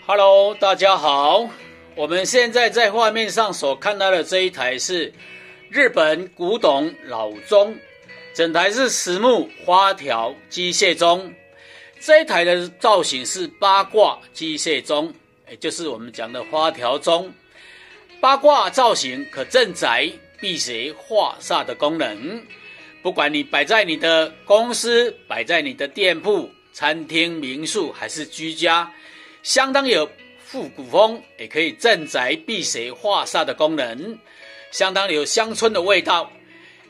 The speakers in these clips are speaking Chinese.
Hello， 大家好。我们现在在画面上所看到的这一台是日本古董老钟，整台是实木花条机械钟。这一台的造型是八卦机械钟，也就是我们讲的花条钟。八卦造型可镇宅、辟邪、化煞的功能。不管你摆在你的公司、摆在你的店铺、餐厅、民宿还是居家，相当有复古风，也可以镇宅、辟邪、化煞的功能，相当有乡村的味道。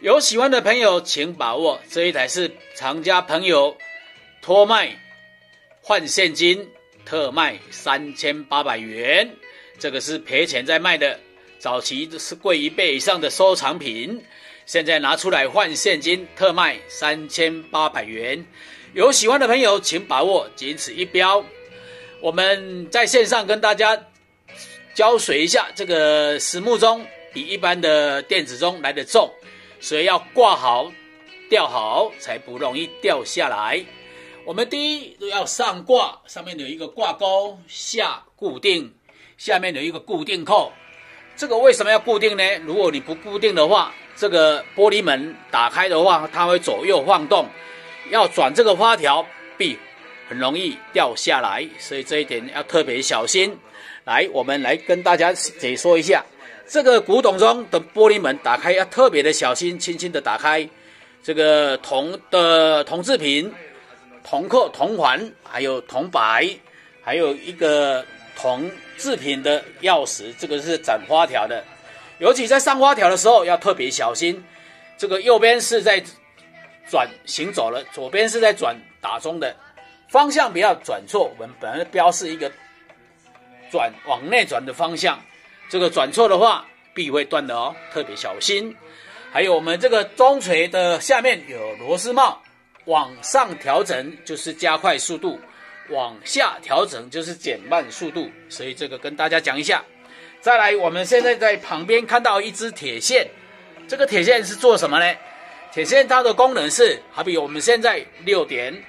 有喜欢的朋友请把握，这一台是厂家朋友托卖换现金，特卖3800元，这个是赔钱在卖的，早期是贵1倍以上的收藏品，现在拿出来换现金，特卖3800元。有喜欢的朋友请把握，仅此一标。我们在线上跟大家教水一下，这个实木钟比一般的电子钟来得重，所以要挂好吊好才不容易掉下来。我们第一要上挂，上面有一个挂钩，下固定，下面有一个固定扣。这个为什么要固定呢？如果你不固定的话，这个玻璃门打开的话，它会左右晃动，要转这个花条必很容易掉下来，所以这一点要特别小心。来，我们来跟大家解说一下，这个古董钟的玻璃门打开要特别的小心，轻轻的打开。这个铜制品、铜扣、铜环，还有铜摆，还有一个铜制品的钥匙，这个是转花条的。尤其在上花条的时候要特别小心，这个右边是在转行走了，左边是在转打钟的，方向不要转错。我们本来标示一个转往内转的方向，这个转错的话臂会断的哦，特别小心。还有我们这个钟锤的下面有螺丝帽，往上调整就是加快速度，往下调整就是减慢速度，所以这个跟大家讲一下。再来，我们现在在旁边看到一支铁线，这个铁线是做什么呢？铁线它的功能是，好比我们现在6点，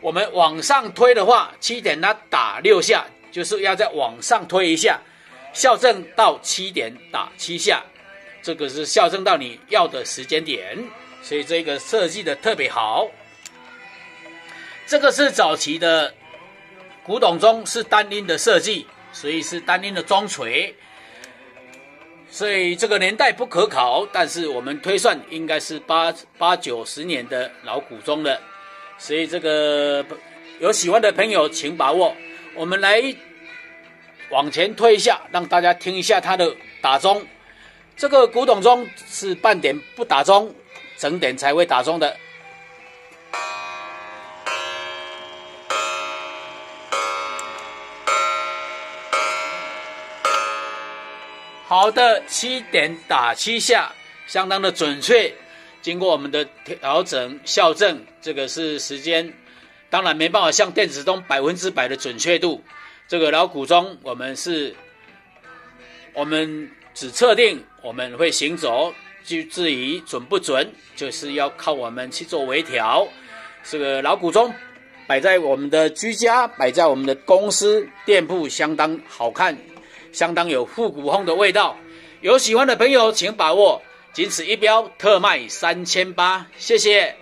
我们往上推的话，7点它打6下，就是要再往上推一下，校正到7点打7下，这个是校正到你要的时间点，所以这个设计的特别好。这个是早期的古董钟，是单音的设计，所以是单音的钟锤，所以这个年代不可考，但是我们推算应该是80-90年的老古钟了，所以这个有喜欢的朋友请把握。我们来往前推一下，让大家听一下它的打钟。这个古董钟是半点不打钟，整点才会打钟的。好的，7点打7下，相当的准确。经过我们的调整校正，这个是时间，当然没办法像电子钟100%的准确度。这个老古钟我们只测定我们会行走，至于准不准，就是要靠我们去做微调。这个老古钟摆在我们的居家，摆在我们的公司、店铺，相当好看，相当有复古风的味道。有喜欢的朋友请把握，仅此一标，特卖3800，谢谢。